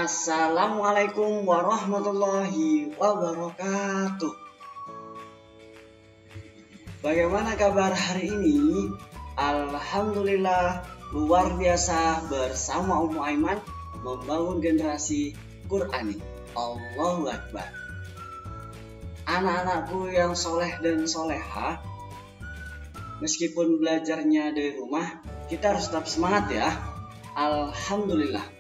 Assalamualaikum warahmatullahi wabarakatuh. Bagaimana kabar hari ini? Alhamdulillah luar biasa bersama Ummu Aiman membangun generasi Qur'ani. Allahu Akbar. Anak-anakku yang soleh dan soleha, meskipun belajarnya dari rumah, kita harus tetap semangat ya. Alhamdulillah.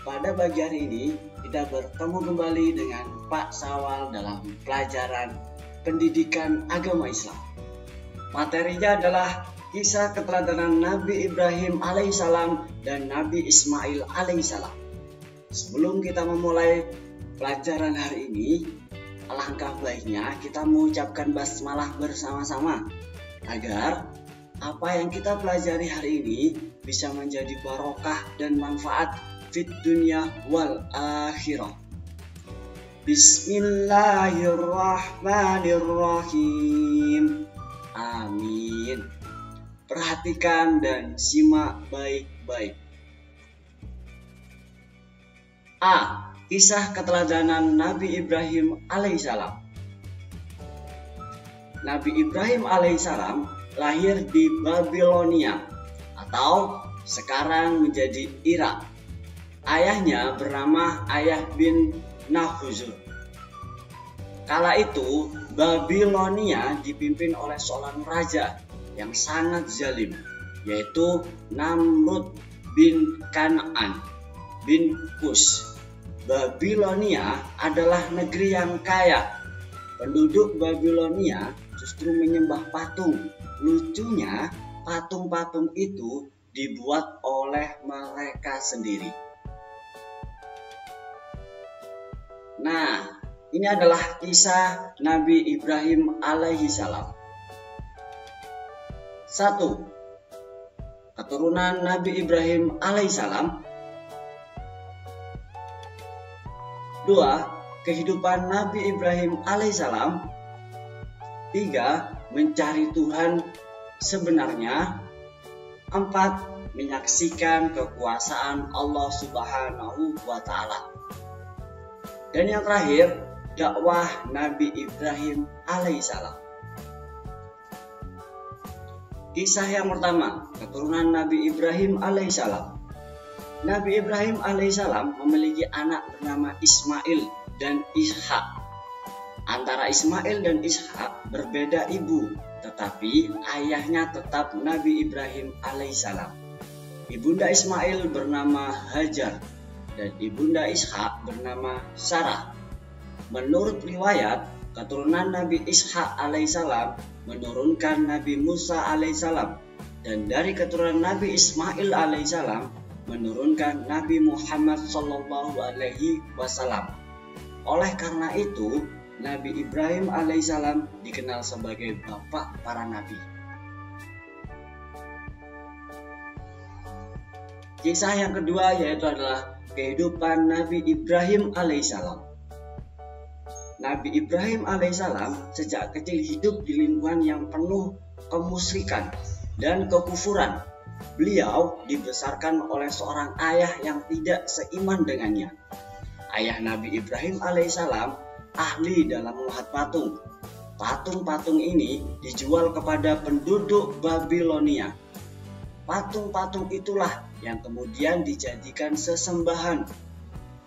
Pada pagi hari ini kita bertemu kembali dengan Pak Sawal dalam pelajaran pendidikan agama Islam. Materinya adalah kisah keteladanan Nabi Ibrahim alaihissalam dan Nabi Ismail alaihissalam. Sebelum kita memulai pelajaran hari ini, alangkah baiknya kita mengucapkan basmalah bersama-sama agar apa yang kita pelajari hari ini bisa menjadi barokah dan manfaat fit dunya wal akhirah. Bismillahirrahmanirrahim. Amin. Perhatikan dan simak baik-baik. A. Kisah keteladanan Nabi Ibrahim alaihissalam. Nabi Ibrahim alaihissalam lahir di Babilonia atau sekarang menjadi Irak. Ayahnya bernama Ayah bin Nahuzur. Kala itu Babilonia dipimpin oleh seorang raja yang sangat zalim, yaitu Namrud bin Kan'an bin Kus. Babilonia adalah negeri yang kaya. Penduduk Babilonia justru menyembah patung. Lucunya, patung-patung itu dibuat oleh mereka sendiri. Nah, ini adalah kisah Nabi Ibrahim alaihissalam. 1. Keturunan Nabi Ibrahim alaihissalam. 2. Kehidupan Nabi Ibrahim alaihissalam. 3. Mencari Tuhan sebenarnya. 4. Menyaksikan kekuasaan Allah Subhanahu wa Ta'ala. Dan yang terakhir, dakwah Nabi Ibrahim alaihissalam. Kisah yang pertama, keturunan Nabi Ibrahim alaihissalam. Nabi Ibrahim alaihissalam memiliki anak bernama Ismail dan Ishak. Antara Ismail dan Ishak berbeda ibu, tetapi ayahnya tetap Nabi Ibrahim alaihissalam. Ibunda Ismail bernama Hajar dan ibunda Ishak bernama Sarah. Menurut riwayat, keturunan Nabi Ishak alaihissalam menurunkan Nabi Musa alaihissalam, dan dari keturunan Nabi Ismail alaihissalam menurunkan Nabi Muhammad sallallahu alaihi wasallam. Oleh karena itu, Nabi Ibrahim alaihissalam dikenal sebagai bapak para nabi. Kisah yang kedua yaitu adalah kehidupan Nabi Ibrahim alaihissalam. Nabi Ibrahim alaihissalam sejak kecil hidup di lingkungan yang penuh kemusyrikan dan kekufuran. Beliau dibesarkan oleh seorang ayah yang tidak seiman dengannya. Ayah Nabi Ibrahim alaihissalam ahli dalam memahat patung. Patung-patung ini dijual kepada penduduk Babilonia. Patung-patung itulah yang kemudian dijadikan sesembahan.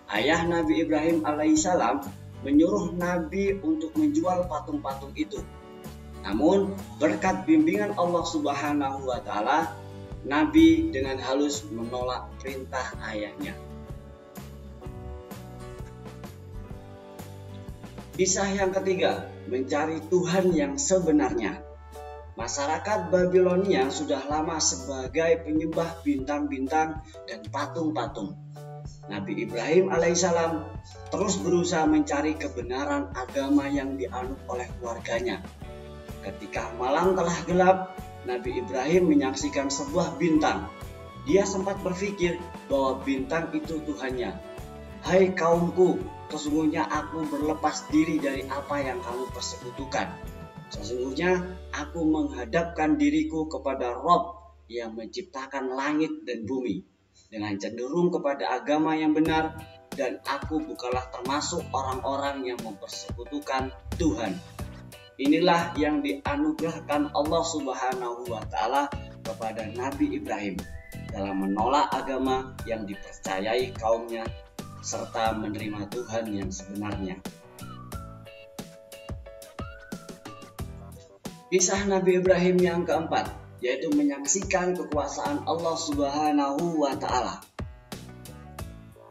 Ayah Nabi Ibrahim alaihissalam menyuruh Nabi untuk menjual patung-patung itu. Namun berkat bimbingan Allah Subhanahu wa Ta'ala, Nabi dengan halus menolak perintah ayahnya. Kisah yang ketiga, mencari Tuhan yang sebenarnya. Masyarakat Babilonia sudah lama sebagai penyembah bintang-bintang dan patung-patung. Nabi Ibrahim alaihissalam terus berusaha mencari kebenaran agama yang dianut oleh keluarganya. Ketika malam telah gelap, Nabi Ibrahim menyaksikan sebuah bintang. Dia sempat berpikir bahwa bintang itu Tuhannya. Hai kaumku, sesungguhnya aku berlepas diri dari apa yang kamu persekutukan. Sesungguhnya aku menghadapkan diriku kepada Rob yang menciptakan langit dan bumi. Dengan cenderung kepada agama yang benar, dan aku bukanlah termasuk orang-orang yang mempersekutukan Tuhan. Inilah yang dianugerahkan Allah Subhanahu wa Ta'ala kepada Nabi Ibrahim dalam menolak agama yang dipercayai kaumnya serta menerima Tuhan yang sebenarnya. Kisah Nabi Ibrahim yang keempat, yaitu menyaksikan kekuasaan Allah Subhanahu wa Ta'ala.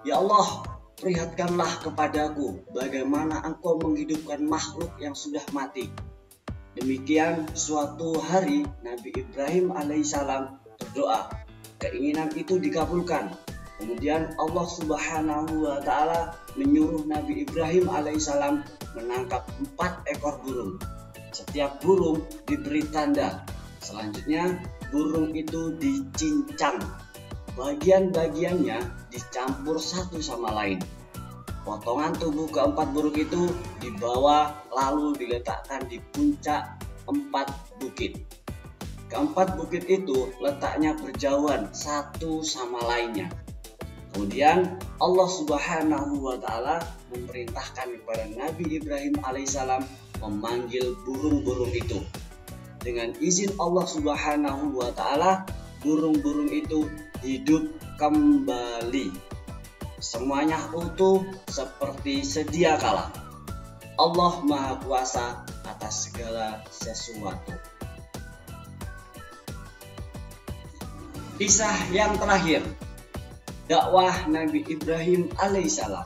Ya Allah, perlihatkanlah kepadaku bagaimana Engkau menghidupkan makhluk yang sudah mati. Demikian suatu hari Nabi Ibrahim alaihissalam berdoa, keinginan itu dikabulkan. Kemudian Allah Subhanahu wa Ta'ala menyuruh Nabi Ibrahim alaihissalam menangkap 4 ekor burung. Setiap burung diberi tanda. Selanjutnya burung itu dicincang. Bagian-bagiannya dicampur satu sama lain. Potongan tubuh keempat burung itu dibawa lalu diletakkan di puncak 4 bukit. Keempat bukit itu letaknya berjauhan satu sama lainnya. Kemudian Allah Subhanahu wa Ta'ala memerintahkan kepada Nabi Ibrahim alaihissalam memanggil burung-burung itu. Dengan izin Allah Subhanahu wa Ta'ala, burung-burung itu hidup kembali. Semuanya utuh seperti sedia kala. Allah Maha Kuasa atas segala sesuatu. Kisah yang terakhir, dakwah Nabi Ibrahim alaihissalam.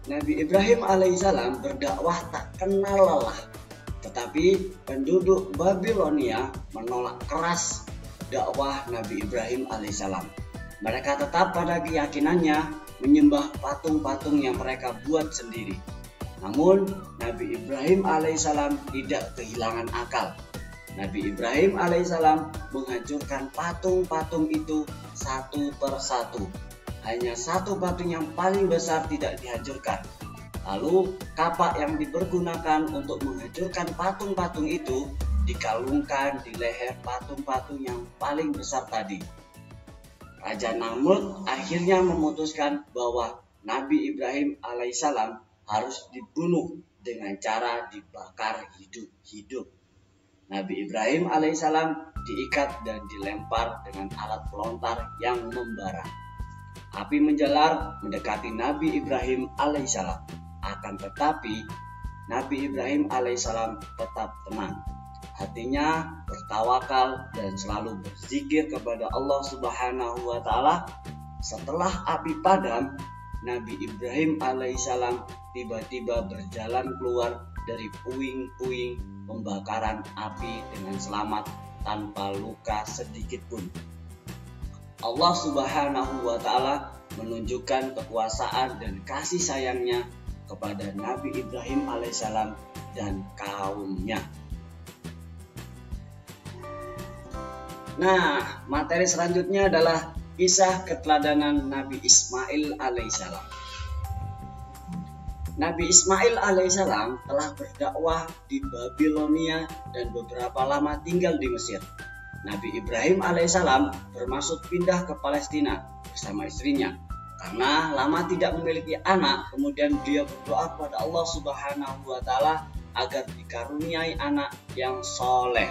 Nabi Ibrahim alaihissalam berdakwah tak kenal lelah, tetapi penduduk Babilonia menolak keras dakwah Nabi Ibrahim alaihissalam. Mereka tetap pada keyakinannya menyembah patung-patung yang mereka buat sendiri. Namun Nabi Ibrahim alaihissalam tidak kehilangan akal. Nabi Ibrahim alaihissalam menghancurkan patung-patung itu satu persatu. Hanya satu patung yang paling besar tidak dihancurkan. Lalu kapak yang dipergunakan untuk menghancurkan patung-patung itu dikalungkan di leher patung-patung yang paling besar tadi. Raja Namrud akhirnya memutuskan bahwa Nabi Ibrahim alaihissalam harus dibunuh dengan cara dibakar hidup-hidup. Nabi Ibrahim alaihissalam diikat dan dilempar dengan alat pelontar yang membara. Api menjalar mendekati Nabi Ibrahim alaihissalam. Akan tetapi Nabi Ibrahim alaihissalam tetap tenang. Hatinya bertawakal dan selalu berzikir kepada Allah Subhanahu wa Ta'ala. Setelah api padam, Nabi Ibrahim alaihissalam tiba-tiba berjalan keluar dari puing-puing pembakaran api dengan selamat tanpa luka sedikit pun. Allah Subhanahu wa Ta'ala menunjukkan kekuasaan dan kasih sayangnya kepada Nabi Ibrahim alaihissalam dan kaumnya. Nah, materi selanjutnya adalah kisah keteladanan Nabi Ismail alaihissalam. Nabi Ismail alaihissalam telah berdakwah di Babilonia dan beberapa lama tinggal di Mesir. Nabi Ibrahim alaihissalam bermaksud pindah ke Palestina bersama istrinya. Karena lama tidak memiliki anak, kemudian dia berdoa kepada Allah Subhanahu wa Ta'ala agar dikaruniai anak yang soleh.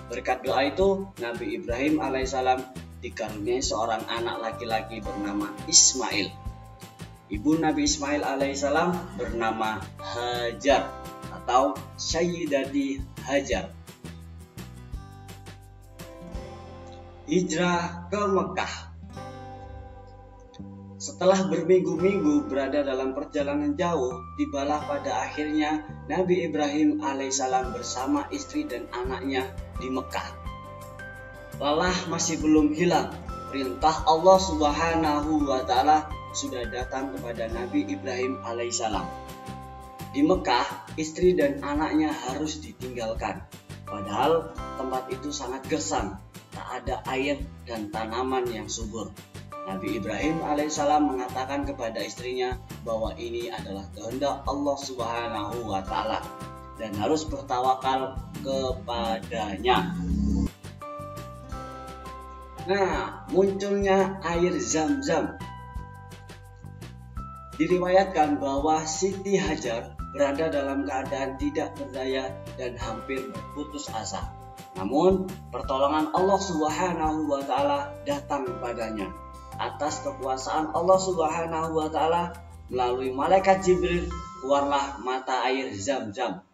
Berkat doa itu, Nabi Ibrahim alaihissalam dikaruniai seorang anak laki-laki bernama Ismail. Ibu Nabi Ismail alaihissalam bernama Hajar atau Sayyidati Hajar. Hijrah ke Mekah. Setelah berminggu-minggu berada dalam perjalanan jauh, tibalah pada akhirnya Nabi Ibrahim alaihissalam bersama istri dan anaknya di Mekah. Lelah masih belum hilang. Perintah Allah Subhanahu wa Ta'ala sudah datang kepada Nabi Ibrahim alaihissalam. Di Mekah, istri dan anaknya harus ditinggalkan. Padahal tempat itu sangat gersang, tak ada air dan tanaman yang subur. Nabi Ibrahim alaihissalam mengatakan kepada istrinya bahwa ini adalah kehendak Allah Subhanahu wa Ta'ala dan harus bertawakal kepadanya. Nah, munculnya air Zam-Zam. Diriwayatkan bahwa Siti Hajar berada dalam keadaan tidak berdaya dan hampir berputus asa. Namun, pertolongan Allah Subhanahu wa Ta'ala datang padanya. Atas kekuasaan Allah Subhanahu wa Ta'ala, melalui malaikat Jibril, keluarlah mata air Zam-Zam.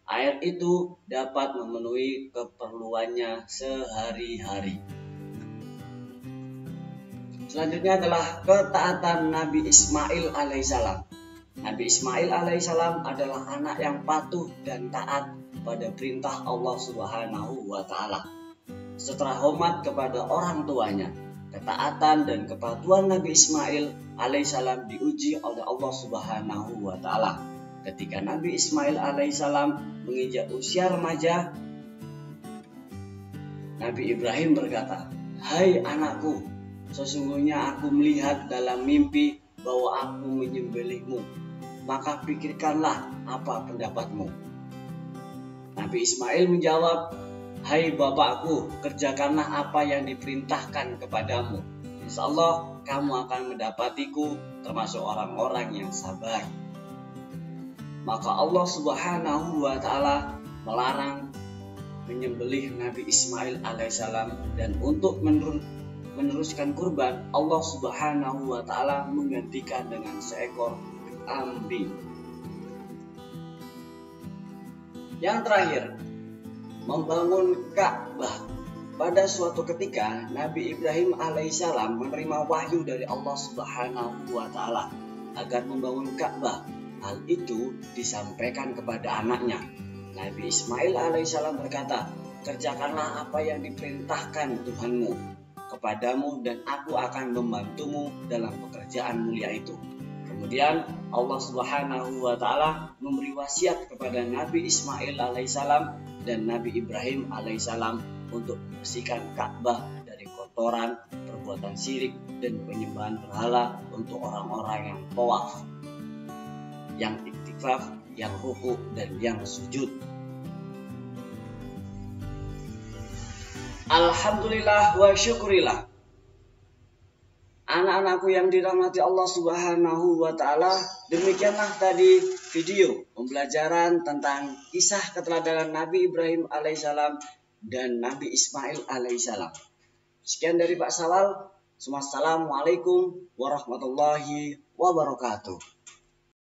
Air itu dapat memenuhi keperluannya sehari-hari. Selanjutnya adalah ketaatan Nabi Ismail alaihissalam. Nabi Ismail alaihissalam adalah anak yang patuh dan taat pada perintah Allah Subhanahu wa Ta'ala. Setelah hormat kepada orang tuanya, ketaatan dan kepatuhan Nabi Ismail alaihissalam diuji oleh Allah Subhanahu wa Ta'ala. Ketika Nabi Ismail alaihissalam menginjak usia remaja, Nabi Ibrahim berkata, "Hai anakku, sesungguhnya aku melihat dalam mimpi bahwa aku menyembelihmu, maka pikirkanlah apa pendapatmu." Nabi Ismail menjawab, "Hai bapakku, kerjakanlah apa yang diperintahkan kepadamu. Insya Allah kamu akan mendapatiku termasuk orang-orang yang sabar." Maka Allah Subhanahu wa Ta'ala melarang menyembelih Nabi Ismail alaihissalam, dan untuk meneruskan kurban, Allah Subhanahu wa Ta'ala menggantikan dengan seekor kambing. Yang terakhir, membangun Ka'bah. Pada suatu ketika, Nabi Ibrahim alaihissalam menerima wahyu dari Allah Subhanahu wa Ta'ala agar membangun Ka'bah. Hal itu disampaikan kepada anaknya. Nabi Ismail alaihissalam berkata, "Kerjakanlah apa yang diperintahkan Tuhanmu kepadamu, dan aku akan membantumu dalam pekerjaan mulia itu." Kemudian Allah Subhanahu wa Ta'ala memberi wasiat kepada Nabi Ismail alaihissalam dan Nabi Ibrahim alaihissalam untuk membersihkan Ka'bah dari kotoran, perbuatan syirik, dan penyembahan berhala untuk orang-orang yang tawaf, yang iktikaf, yang ruku, dan yang sujud. Alhamdulillah wa syukurillah. Anak-anakku yang dirahmati Allah Subhanahu wa Ta'ala, demikianlah tadi video pembelajaran tentang kisah keteladanan Nabi Ibrahim alaihissalam dan Nabi Ismail alaihissalam. Sekian dari Pak Salal. Wassalamualaikum warahmatullahi wabarakatuh.